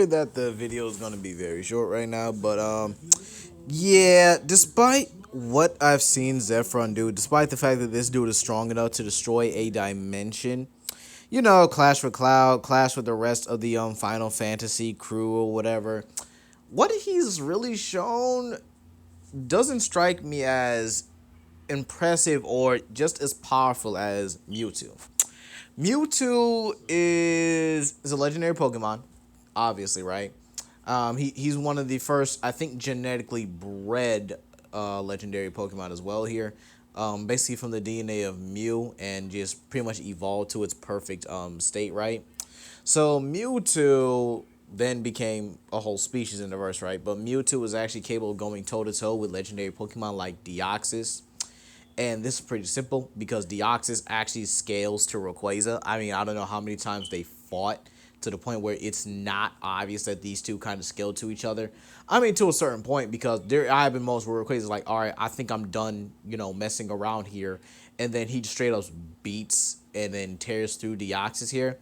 sorry that the video is gonna be very short right now, but yeah, despite what I've seen Zephyron do, despite the fact that this dude is strong enough to destroy a dimension, Clash with Cloud, Clash with the rest of the Final Fantasy crew or whatever, what he's really shown doesn't strike me as impressive or just as powerful as Mewtwo. Mewtwo is a legendary Pokemon, obviously, right? He's one of the first, I think, genetically bred legendary Pokemon as well here. Basically from the DNA of Mew and just pretty much evolved to its perfect state, right? So Mewtwo then became a whole species in the verse, right? But Mewtwo was actually capable of going toe to toe with legendary Pokemon like Deoxys. And this is pretty simple because Deoxys actually scales to Rayquaza. I mean, I don't know how many times they fought to the point where it's not obvious that these two kind of scale to each other. I mean, to a certain point, because there have been moments where Rayquaza's like, all right, I think I'm done, messing around here. And then he just straight up beats and then tears through Deoxys here.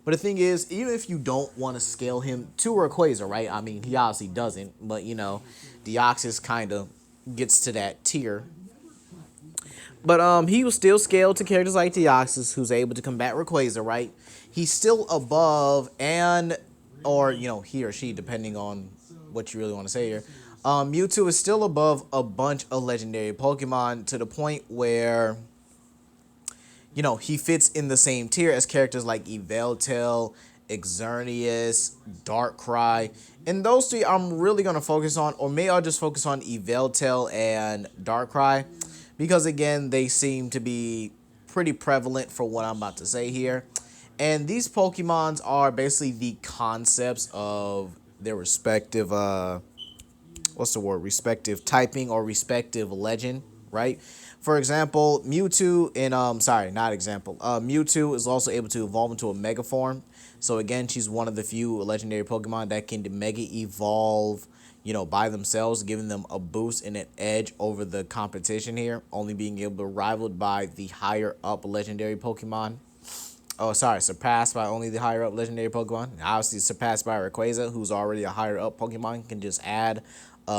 But the thing is, even if you don't want to scale him to Rayquaza, right? I mean, he obviously doesn't, but, Deoxys kind of gets to that tier. But he was still scaled to characters like Deoxys, who's able to combat Rayquaza, right? He's still above or he or she, depending on what you really want to say here. Mewtwo is still above a bunch of legendary Pokemon to the point where, he fits in the same tier as characters like Yveltal, Xerneas, Darkrai. And those three I'm really going to focus on, or maybe I'll just focus on Yveltal and Darkrai, because again, they seem to be pretty prevalent for what I'm about to say here. And these Pokemons are basically the concepts of their respective, respective typing or respective legend, right? For example, Mewtwo Mewtwo is also able to evolve into a Mega form. So again, she's one of the few legendary Pokemon that can Mega evolve, by themselves, giving them a boost and an edge over the competition here, only being able to rivaled by the higher up legendary Pokemon. Surpassed by only the higher up legendary Pokemon. Obviously surpassed by Rayquaza, who's already a higher up Pokemon, can just add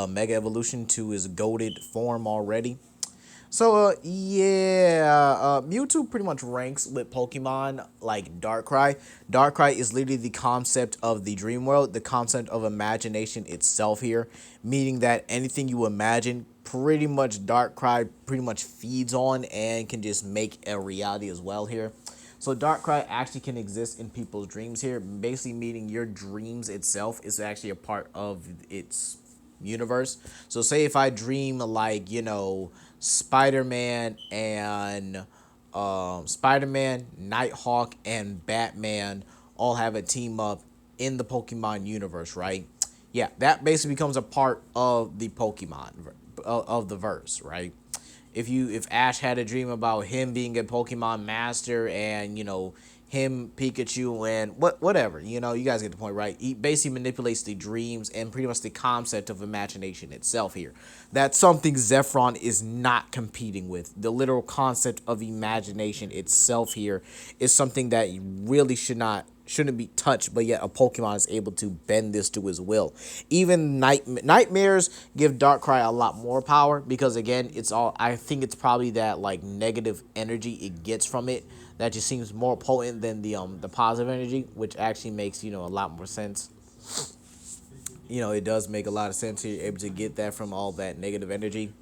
Mega Evolution to his goated form already. So, Mewtwo pretty much ranks with Pokemon like Darkrai. Darkrai is literally the concept of the dream world, the concept of imagination itself here, meaning that anything you imagine, pretty much Darkrai pretty much feeds on and can just make a reality as well here. So Darkrai actually can exist in people's dreams here, basically meaning your dreams itself is actually a part of its universe. So say if I dream like, Spider-Man and Nighthawk and Batman all have a team up in the Pokemon universe, right? Yeah, that basically becomes a part of the Pokemon of the verse, right? If Ash had a dream about him being a Pokemon master and him, Pikachu, and whatever, you guys get the point, right? He basically manipulates the dreams and pretty much the concept of imagination itself here. That's something Sephiron is not competing with. The literal concept of imagination itself here is something that really shouldn't be touched, but yet a Pokemon is able to bend this to his will. Even nightmares give Darkrai a lot more power because again, I think it's probably that like negative energy it gets from it that just seems more potent than the positive energy, which actually makes a lot more sense. It does make a lot of sense. You're able to get that from all that negative energy.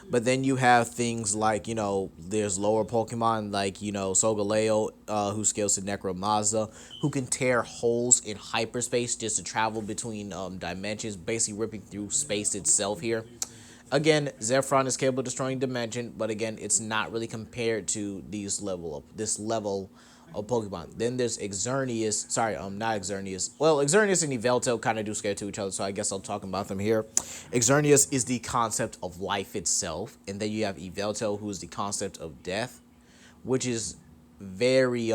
But then you have things like, there's lower Pokemon like, Solgaleo, who scales to Necromazda, who can tear holes in hyperspace just to travel between dimensions, basically ripping through space itself here. Again, Sephiron is capable of destroying dimension, but again, it's not really compared to this level of Pokemon. Then there's Xerneas. Not Xerneas. Well, Xerneas and Yveltal kind of do scare to each other, so I guess I'll talk about them here. Xerneas is the concept of life itself, and then you have Yveltal, who is the concept of death, which is very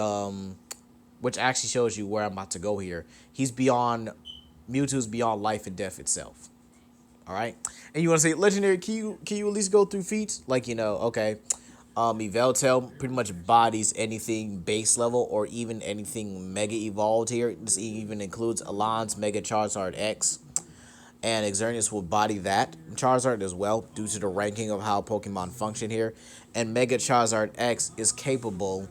which actually shows you where I'm about to go here. Mewtwo's beyond life and death itself. All right, and you want to say legendary? Can you at least go through feats? Like okay. Eveltail pretty much bodies anything base level or even anything mega evolved here. This even includes Alon's Mega Charizard X, and Xerneas will body that Charizard as well due to the ranking of how Pokemon function here. And Mega Charizard X is capable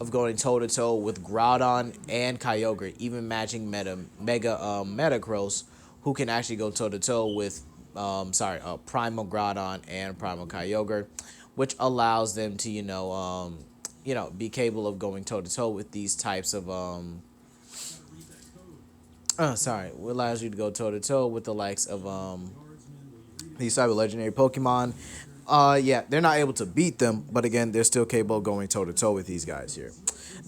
of going toe to toe with Groudon and Kyogre, even matching Mega Metagross, who can actually go toe to toe with Primal Groudon and Primal Kyogre, which allows them to be capable of going toe to toe with these types of allows you to go toe to toe with the likes of these type of legendary Pokemon. Yeah, they're not able to beat them, but again, they're still capable of going toe to toe with these guys here.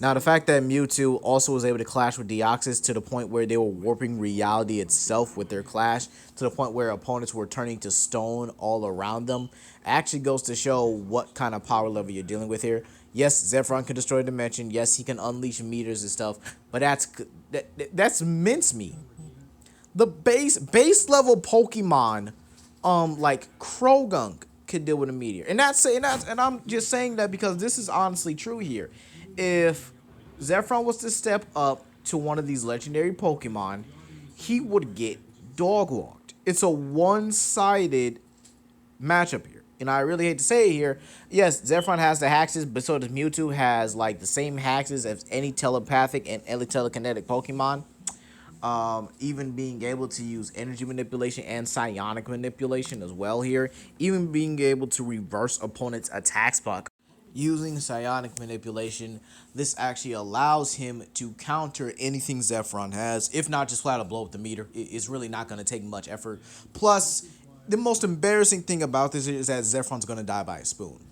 Now, the fact that Mewtwo also was able to clash with Deoxys to the point where they were warping reality itself with their clash, to the point where opponents were turning to stone all around them, actually goes to show what kind of power level you're dealing with here. Yes, Sephiron can destroy a dimension. Yes, he can unleash meters and stuff, but that's mincemeat. The base level Pokemon, like Krogunk, could deal with a meteor, and I'm just saying that because this is honestly true here. If Sephiron was to step up to one of these legendary Pokemon, he would get dog walked. It's a one-sided matchup here. And I really hate to say it here. Yes, Sephiron has the hexes, but so does Mewtwo has like the same hexes as any telepathic and any telekinetic Pokemon. Even being able to use energy manipulation and psionic manipulation as well here. Even being able to reverse opponent's attack spot. Using psionic manipulation, this actually allows him to counter anything Sephiron has, if not just flat out blow up the meter. It's really not going to take much effort. Plus, the most embarrassing thing about this is that Sephiron's going to die by a spoon.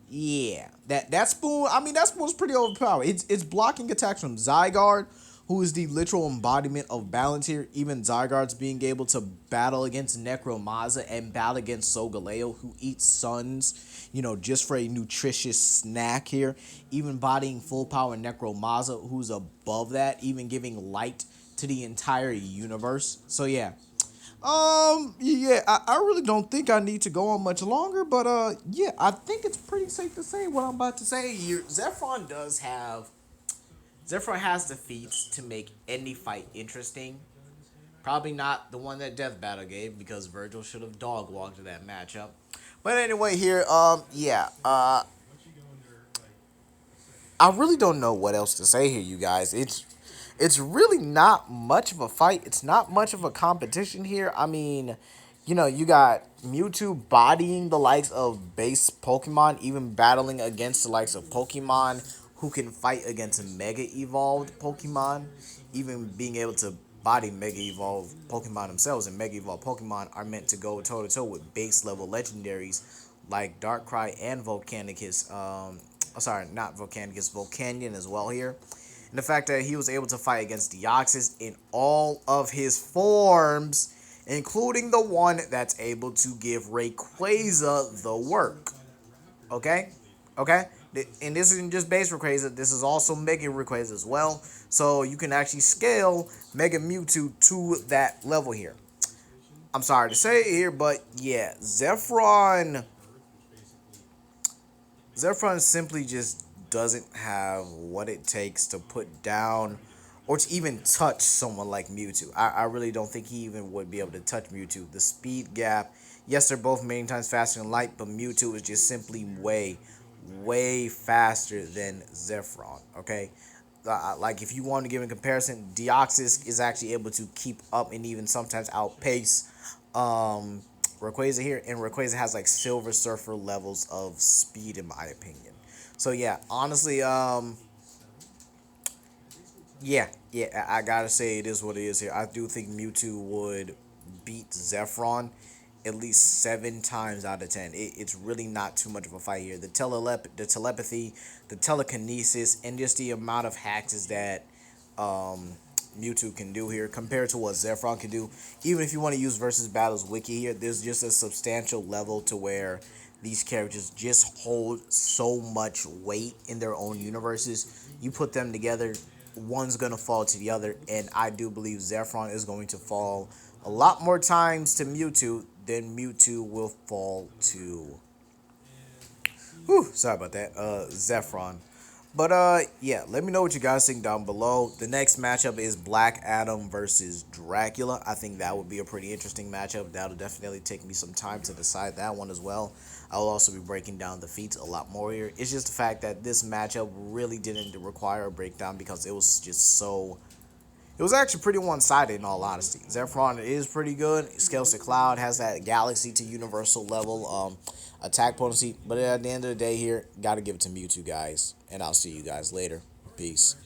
Yeah, that spoon. I mean, that spoon's pretty overpowered. It's blocking attacks from Zygarde, who is the literal embodiment of balance here. Even Zygarde's being able to battle against Necromazza and battle against Solgaleo, who eats suns, just for a nutritious snack here. Even bodying full power Necromazza, who's above that, even giving light to the entire universe. So yeah. I really don't think I need to go on much longer, but yeah, I think it's pretty safe to say what I'm about to say here. Sephiron has the feats to make any fight interesting. Probably not the one that Death Battle gave, because Virgil should have dog walked that matchup. But anyway, here, I really don't know what else to say here, you guys. It's really not much of a fight. It's not much of a competition here. I mean, you got Mewtwo bodying the likes of base Pokemon, even battling against the likes of Pokemon who can fight against Mega Evolved Pokemon, even being able to body Mega Evolved Pokemon themselves. And Mega Evolved Pokemon are meant to go toe to toe with base level legendaries like Darkrai and Volcanicus. Not Volcanicus, Volcanion as well here. And the fact that he was able to fight against Deoxys in all of his forms, including the one that's able to give Rayquaza the work. Okay? Okay? And this isn't just base Rayquaza, this is also Mega Rayquaza as well. So you can actually scale Mega Mewtwo to that level here. I'm sorry to say it here, but yeah, Sephiron simply just doesn't have what it takes to put down or to even touch someone like Mewtwo. I really don't think he even would be able to touch Mewtwo. The speed gap, yes, they're both many times faster than light, but Mewtwo is just simply way faster than Sephiron, okay? Like, if you want to give a comparison, Deoxys is actually able to keep up and even sometimes outpace Rayquaza here, and Rayquaza has like Silver Surfer levels of speed in my opinion. So yeah, honestly, yeah, I gotta say it is what it is here. I do think Mewtwo would beat Sephiron at least 7 times out of 10. It's really not too much of a fight here. The telepathy, the telekinesis, and just the amount of hacks that Mewtwo can do here compared to what Sephiron can do. Even if you want to use Versus Battles Wiki here, there's just a substantial level to where these characters just hold so much weight in their own universes. You put them together, one's going to fall to the other, and I do believe Sephiron is going to fall a lot more times to Mewtwo than Mewtwo will fall to Whew, sorry about that. Sephiron. But yeah, let me know what you guys think down below. The next matchup is Black Adam versus Dracula. I think that would be a pretty interesting matchup. That'll definitely take me some time to decide that one as well. I will also be breaking down the feats a lot more here. It's just the fact that this matchup really didn't require a breakdown because it was just so it was actually pretty one-sided in all honesty. Sephiron is pretty good. Scales to Cloud has that Galaxy to Universal level attack potency. But at the end of the day here, got to give it to Mewtwo, guys. And I'll see you guys later. Peace.